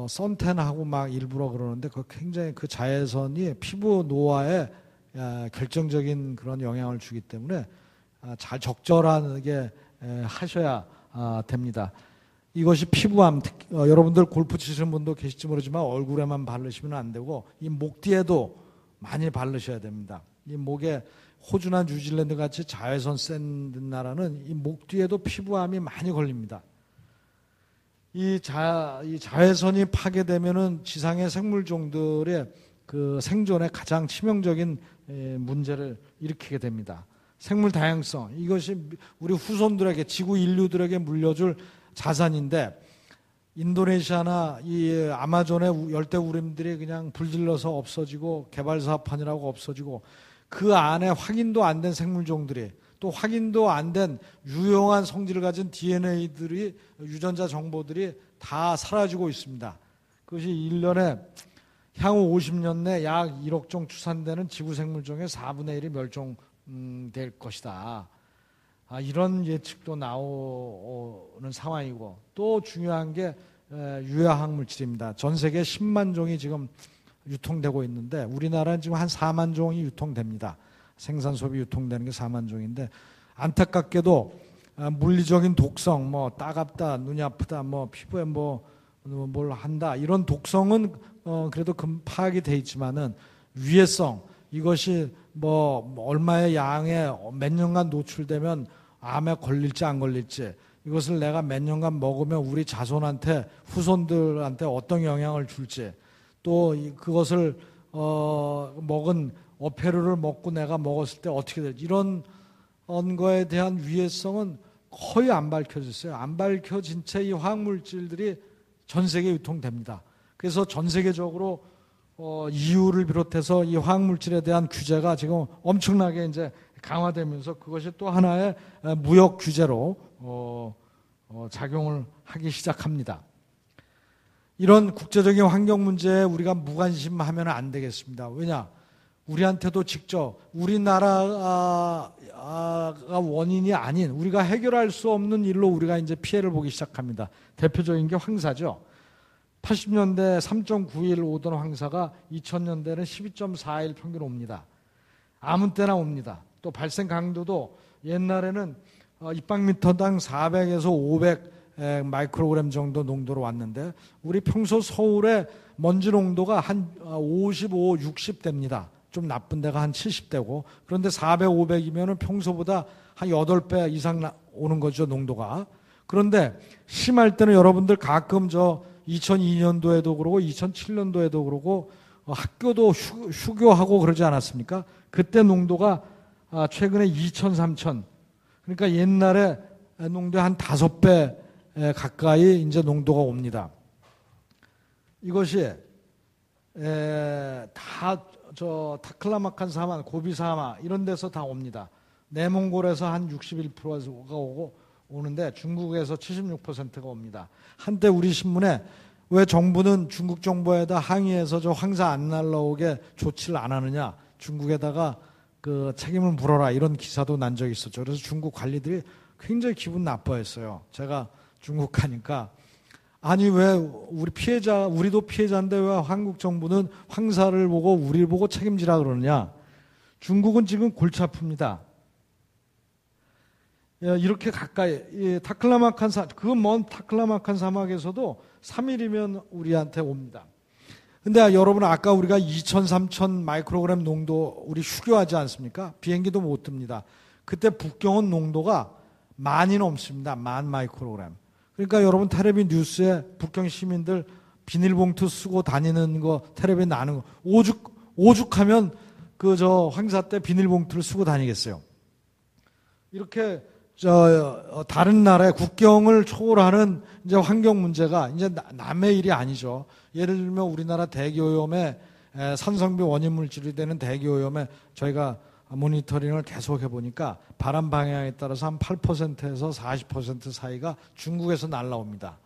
선탠하고 막 일부러 그러는데 그 굉장히 그 자외선이 피부 노화에 결정적인 그런 영향을 주기 때문에 잘 적절하게 하셔야 됩니다. 이것이 피부암, 여러분들 골프 치시는 분도 계실지 모르지만 얼굴에만 바르시면 안 되고 이 목 뒤에도 많이 바르셔야 됩니다. 이 목에 호주나 뉴질랜드 같이 자외선 센 나라는 이 목 뒤에도 피부암이 많이 걸립니다. 이 자외선이 파괴되면은 지상의 생물종들의 그 생존에 가장 치명적인 문제를 일으키게 됩니다. 생물 다양성, 이것이 우리 후손들에게, 지구 인류들에게 물려줄 자산인데, 인도네시아나 이 아마존의 열대우림들이 그냥 불질러서 없어지고 개발사업하느라고 없어지고, 그 안에 확인도 안 된 생물종들이, 또 확인도 안 된 유용한 성질을 가진 DNA들이, 유전자 정보들이 다 사라지고 있습니다. 그것이 1년에 향후 50년 내 약 1억 종 추산되는 지구 생물종의 4분의 1이 멸종될 것이다. 이런 예측도 나오는 상황이고, 또 중요한 게 유해화학 물질입니다. 전 세계 10만 종이 지금 유통되고 있는데 우리나라는 지금 한 4만 종이 유통됩니다. 생산 소비 유통되는 게 4만 종인데, 안타깝게도 물리적인 독성, 뭐 따갑다, 눈이 아프다, 뭐 피부에 뭘 한다, 이런 독성은 그래도 파악이 돼 있지만은 위해성, 이것이 뭐 얼마의 양에 몇 년간 노출되면 암에 걸릴지 안 걸릴지, 이것을 내가 몇 년간 먹으면 우리 자손한테, 후손들한테 어떤 영향을 줄지, 또 그것을 먹은 어패류를 먹고 내가 먹었을 때 어떻게 될지, 이런 거에 대한 위해성은 거의 안 밝혀졌어요. 안 밝혀진 채 이 화학물질들이 전 세계에 유통됩니다. 그래서 전 세계적으로 EU를 비롯해서 이 화학물질에 대한 규제가 지금 엄청나게 이제 강화되면서 그것이 또 하나의 무역 규제로 작용을 하기 시작합니다. 이런 국제적인 환경 문제에 우리가 무관심하면 안 되겠습니다. 왜냐? 우리한테도 직접 우리나라가 원인이 아닌, 우리가 해결할 수 없는 일로 우리가 이제 피해를 보기 시작합니다. 대표적인 게 황사죠. 80년대 3.9일 오던 황사가 2000년대는 12.4일 평균 옵니다. 아무 때나 옵니다. 또 발생 강도도 옛날에는 입방미터당 400에서 500 마이크로그램 정도 농도로 왔는데, 우리 평소 서울의 먼지 농도가 한 55, 60 됩니다. 좀 나쁜 데가 한 70대고, 그런데 400, 500이면 평소보다 한 8배 이상 오는 거죠, 농도가. 그런데 심할 때는 여러분들 가끔 2002년도에도 그러고 2007년도에도 그러고 학교도 휴교하고 그러지 않았습니까? 그때 농도가 최근에 2000, 3000, 그러니까 옛날에 농도의 한 5배 가까이 이제 농도가 옵니다. 이것이 다 타클라마칸 사마, 고비 사마 이런 데서 다 옵니다. 내몽골에서 한 61%가 오는데 중국에서 76%가 옵니다. 한때 우리 신문에 왜 정부는 중국 정부에다 항의해서 저 황사 안 날라오게 조치를 안 하느냐, 중국에다가 그 책임을 물어라, 이런 기사도 난 적이 있었죠. 그래서 중국 관리들이 굉장히 기분 나빠했어요. 제가 중국 가니까, 아니 왜 우리도 피해자인데 왜 한국 정부는 황사를 보고 우리를 보고 책임지라 그러느냐. 중국은 지금 골치 아픕니다. 이렇게 가까이, 그 먼 타클라마칸 사막에서도 3일이면 우리한테 옵니다. 근데 여러분, 아까 우리가 2000, 3000 마이크로그램 농도 우리 휴교하지 않습니까? 비행기도 못 듭니다. 그때 북경은 농도가 10,000이 넘습니다. 10,000 마이크로그램. 그러니까 여러분 텔레비 뉴스에 북경 시민들 비닐봉투 쓰고 다니는 거 텔레비에 나는 거, 오죽하면 황사 때 비닐봉투를 쓰고 다니겠어요. 이렇게 다른 나라의 국경을 초월하는 이제 환경 문제가 이제 남의 일이 아니죠. 예를 들면 우리나라 대기오염에 산성비 원인 물질이 되는 대기오염에 저희가 모니터링을 계속 해보니까 바람 방향에 따라서 한 8%에서 40% 사이가 중국에서 날라옵니다.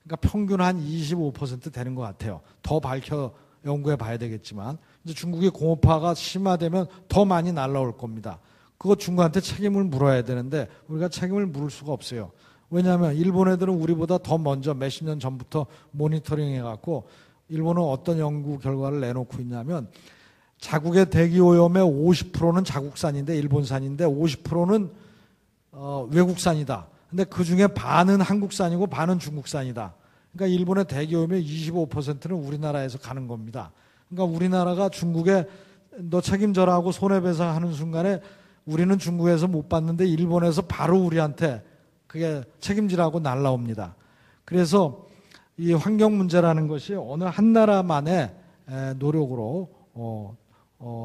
그러니까 평균 한 25% 되는 것 같아요. 더 밝혀 연구해 봐야 되겠지만, 이제 중국의 공업화가 심화되면 더 많이 날라올 겁니다. 그거 중국한테 책임을 물어야 되는데 우리가 책임을 물을 수가 없어요. 왜냐하면 일본 애들은 우리보다 더 먼저 몇십 년 전부터 모니터링 해갖고 일본은 어떤 연구 결과를 내놓고 있냐면 자국의 대기 오염의 50%는 자국산인데 일본산인데 50%는 외국산이다. 근데 그 중에 반은 한국산이고 반은 중국산이다. 그러니까 일본의 대기 오염의 25%는 우리나라에서 가는 겁니다. 그러니까 우리나라가 중국에 너 책임져라고 손해배상하는 순간에 우리는 중국에서 못 받는데 일본에서 바로 우리한테 그게 책임지라고 날라옵니다. 그래서 이 환경 문제라는 것이 어느 한 나라만의 노력으로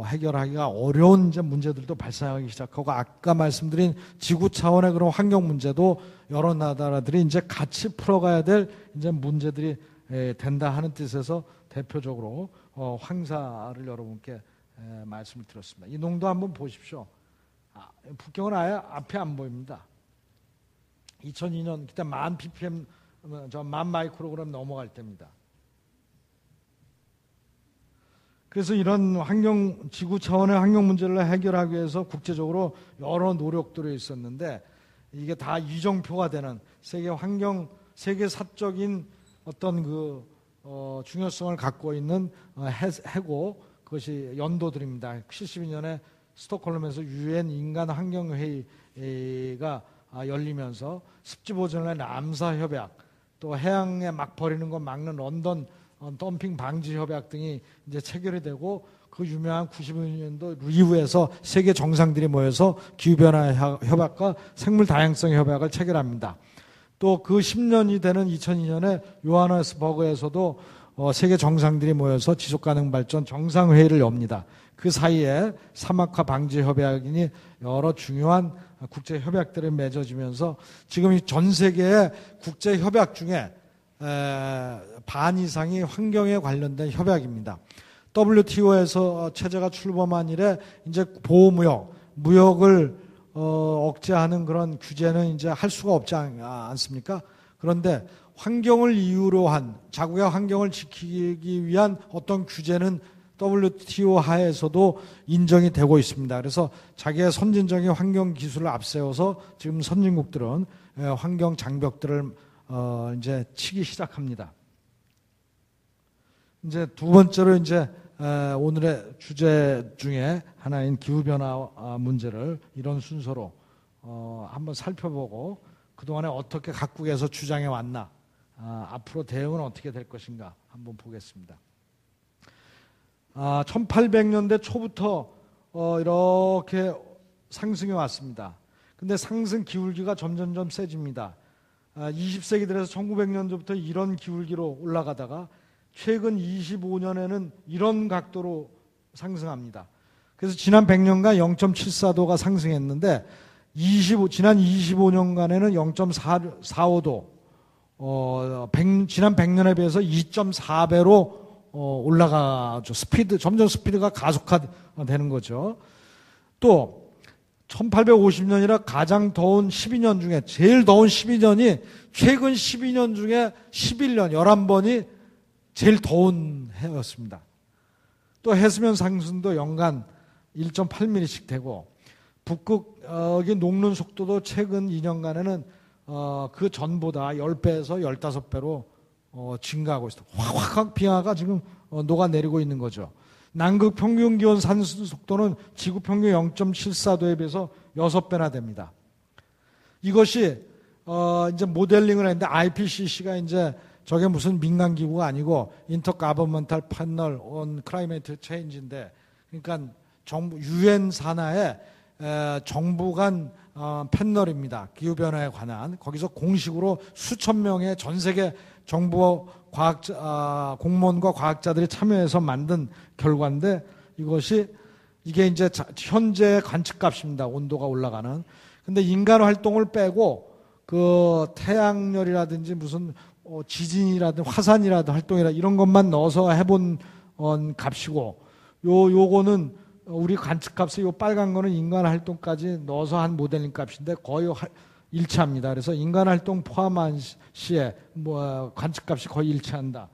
해결하기가 어려운 이제 문제들도 발생하기 시작하고 아까 말씀드린 지구 차원의 그런 환경 문제도 여러 나라들이 이제 같이 풀어가야 될 이제 문제들이 된다 하는 뜻에서 대표적으로 황사를 여러분께 말씀을 드렸습니다. 이 농도 한번 보십시오. 북경은 아예 앞에 안 보입니다. 2002년 그때 1000 ppm, 1000 마이크로그램 넘어갈 때입니다. 그래서 이런 지구 차원의 환경 문제를 해결하기 위해서 국제적으로 여러 노력들이 있었는데 이게 다 이정표가 되는 세계 사적인 어떤 중요성을 갖고 있는 해고 그것이 연도들입니다. 72년에 스톡홀름에서 유엔 인간 환경 회의가 열리면서 습지 보존의 람사 협약, 또 해양에 막 버리는 거 막는 런던 덤핑 방지 협약 등이 이제 체결이 되고 그 유명한 92년도 리우에서 세계 정상들이 모여서 기후변화 협약과 생물 다양성 협약을 체결합니다. 또 그 10년이 되는 2002년에 요하네스버그에서도 세계 정상들이 모여서 지속가능 발전 정상회의를 엽니다. 그 사이에 사막화 방지 협약이니 여러 중요한 국제 협약들이 맺어지면서 지금 전 세계의 국제 협약 중에 반 이상이 환경에 관련된 협약입니다. WTO에서 체제가 출범한 이래 이제 무역을 억제하는 그런 규제는 이제 할 수가 없지 않습니까? 그런데 환경을 이유로 한 자국의 환경을 지키기 위한 어떤 규제는 WTO 하에서도 인정이 되고 있습니다. 그래서 자기의 선진적인 환경 기술을 앞세워서 지금 선진국들은 환경 장벽들을 이제 치기 시작합니다. 이제 두 번째로 이제 오늘의 주제 중에 하나인 기후변화 문제를 이런 순서로 한번 살펴보고 그동안에 어떻게 각국에서 주장해 왔나, 앞으로 대응은 어떻게 될 것인가 한번 보겠습니다. 1800년대 초부터 이렇게 상승해 왔습니다. 근데 상승 기울기가 점점점 세집니다. 20세기 들어서 1900년도부터 이런 기울기로 올라가다가 최근 25년에는 이런 각도로 상승합니다. 그래서 지난 100년간 0.74도가 상승했는데 지난 25년간에는 0.45도, 지난 100년에 비해서 2.4배로 올라가죠. 점점 스피드가 가속화되는 거죠. 또 1850년이라 가장 더운 12년 중에 제일 더운 12년이 최근 12년 중에 11년 11번이 제일 더운 해였습니다. 또 해수면 상승도 연간 1.8mm씩 되고 북극이 녹는 속도도 최근 2년간에는 그 전보다 10배에서 15배로 증가하고 있습니다. 확 빙하가 지금 녹아내리고 있는 거죠. 남극 평균 기온 상승 속도는 지구 평균 0.74도에 비해서 6배나 됩니다. 이것이 이제 모델링을 했는데 IPCC가 이제 저게 무슨 민간 기구가 아니고 Intergovernmental Panel on Climate Change인데, 그러니까 유엔 산하의 정부 간 패널입니다. 기후변화에 관한. 거기서 공식으로 수천 명의 전 세계 정부 공무원과 과학자들이 참여해서 만든 결과인데 이게 이제 현재 관측값입니다. 온도가 올라가는. 근데 인간 활동을 빼고 그 태양열이라든지 무슨 지진이라든 화산이라든 활동이라 이런 것만 넣어서 해본 값이고 요거는 우리 관측값에 요 빨간 거는 인간 활동까지 넣어서 한 모델링 값인데 거의 일치합니다. 그래서 인간 활동 포함한 시에 관측값이 거의 일치한다.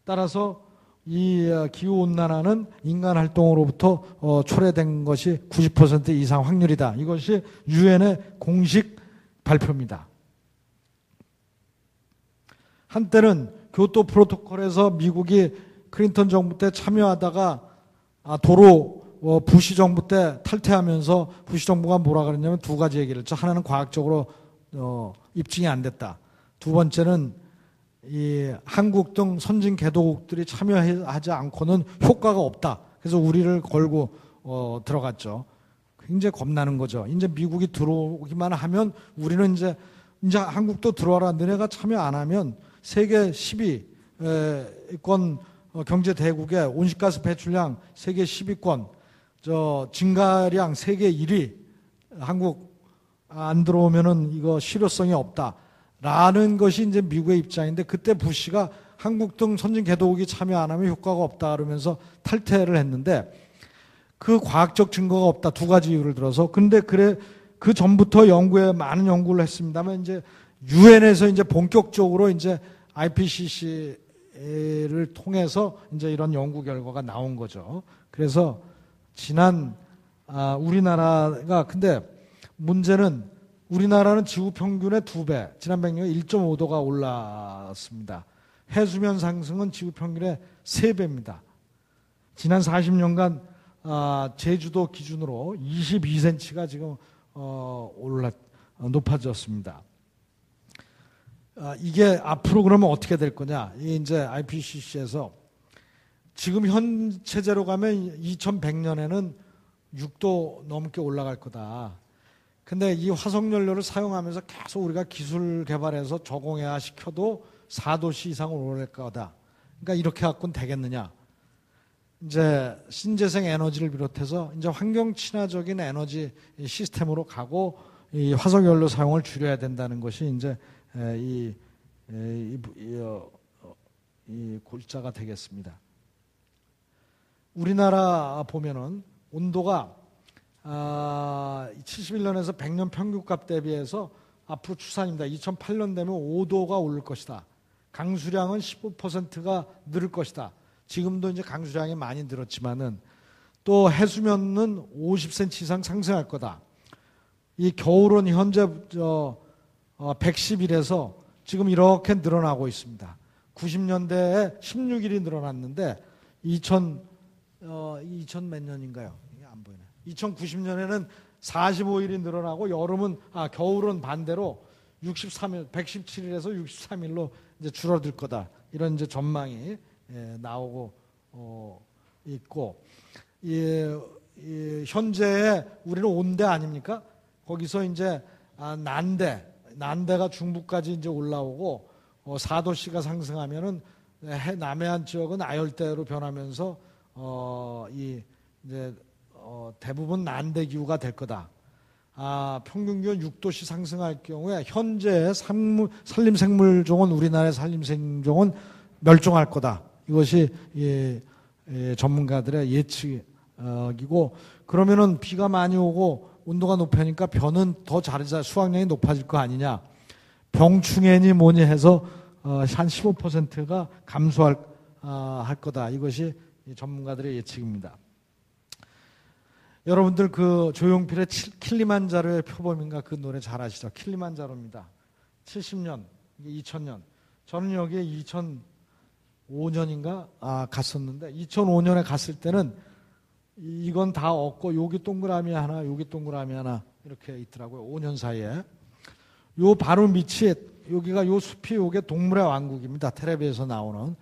따라서 이 기후 온난화는 인간 활동으로부터 초래된 것이 90% 이상 확률이다. 이것이 유엔의 공식 발표입니다. 한때는 교토 프로토콜에서 미국이 클린턴 정부 때 참여하다가 도로 부시 정부 때 탈퇴하면서 부시 정부가 뭐라 그랬냐면 두 가지 얘기를 했죠. 하나는 과학적으로 입증이 안 됐다. 두 번째는 이 한국 등 선진 개도국들이 참여하지 않고는 효과가 없다. 그래서 우리를 걸고 들어갔죠. 굉장히 겁나는 거죠. 이제 미국이 들어오기만 하면 우리는 이제 한국도 들어와라. 너네가 참여 안 하면 세계 10위권 경제 대국의 온실가스 배출량 세계 10위권, 증가량 세계 1위, 한국 안 들어오면은 이거 실효성이 없다라는 것이 이제 미국의 입장인데, 그때 부시가 한국 등 선진 개도국이 참여 안 하면 효과가 없다 그러면서 탈퇴를 했는데, 그 과학적 증거가 없다 두 가지 이유를 들어서. 근데 그 전부터 많은 연구를 했습니다만, 이제 유엔에서 이제 본격적으로 이제 IPCC를 통해서 이제 이런 연구 결과가 나온 거죠. 그래서 우리나라가, 근데 문제는 우리나라는 지구 평균의 2배, 지난 100년에 1.5도가 올랐습니다. 해수면 상승은 지구 평균의 3배입니다. 지난 40년간 제주도 기준으로 22cm가 지금 높아졌습니다. 이게 앞으로 그러면 어떻게 될 거냐? 이제 IPCC에서 지금 현 체제로 가면 2100년에는 6도 넘게 올라갈 거다. 근데 이 화석연료를 사용하면서 계속 우리가 기술 개발해서 저공해화 시켜도 4도씨 이상을 올릴 거다. 그러니까 이렇게 갖고는 되겠느냐? 이제 신재생 에너지를 비롯해서 이제 환경 친화적인 에너지 시스템으로 가고, 이 화석연료 사용을 줄여야 된다는 것이 이제 이 골자가 되겠습니다. 우리나라 보면은 온도가 71년에서 100년 평균값 대비해서 앞으로 추산입니다. 2008년 되면 5도가 오를 것이다. 강수량은 15%가 늘을 것이다. 지금도 이제 강수량이 많이 늘었지만은 또 해수면은 50cm 이상 상승할 거다. 이 겨울은 현재 110일에서 지금 이렇게 늘어나고 있습니다. 90년대에 16일이 늘어났는데 2000 몇 년인가요? 이게 안 보이네. 2090년에는 45일이 늘어나고 겨울은 반대로 63일, 117일에서 63일로 이제 줄어들 거다. 이런 이제 전망이 나오고 있고, 현재의 우리는 온대 아닙니까? 거기서 이제 난대가 중부까지 이제 올라오고 4도씨가 상승하면은 남해안 지역은 아열대로 변하면서 대부분 난대 기후가 될 거다. 평균 기온 6도씨 상승할 경우에 현재의 산림생물종은, 우리나라의 산림생물종은 멸종할 거다. 이것이 전문가들의 예측이고, 그러면은 비가 많이 오고 온도가 높으니까 벼는 더 자라자 수확량이 높아질 거 아니냐. 병충해니 뭐니 해서 한 15%가 감소할 할 거다. 이것이 전문가들의 예측입니다. 여러분들 그 조용필의 킬리만자로의 표범인가 그 노래 잘 아시죠? 킬리만자로입니다. 70년, 2000년. 저는 여기에 2005년인가 갔었는데, 2005년에 갔을 때는 이건 다 없고 여기 동그라미 하나, 여기 동그라미 하나 이렇게 있더라고요. 5년 사이에. 요 바로 밑이, 여기가 요 숲이 요게 동물의 왕국입니다. 텔레비에서 나오는.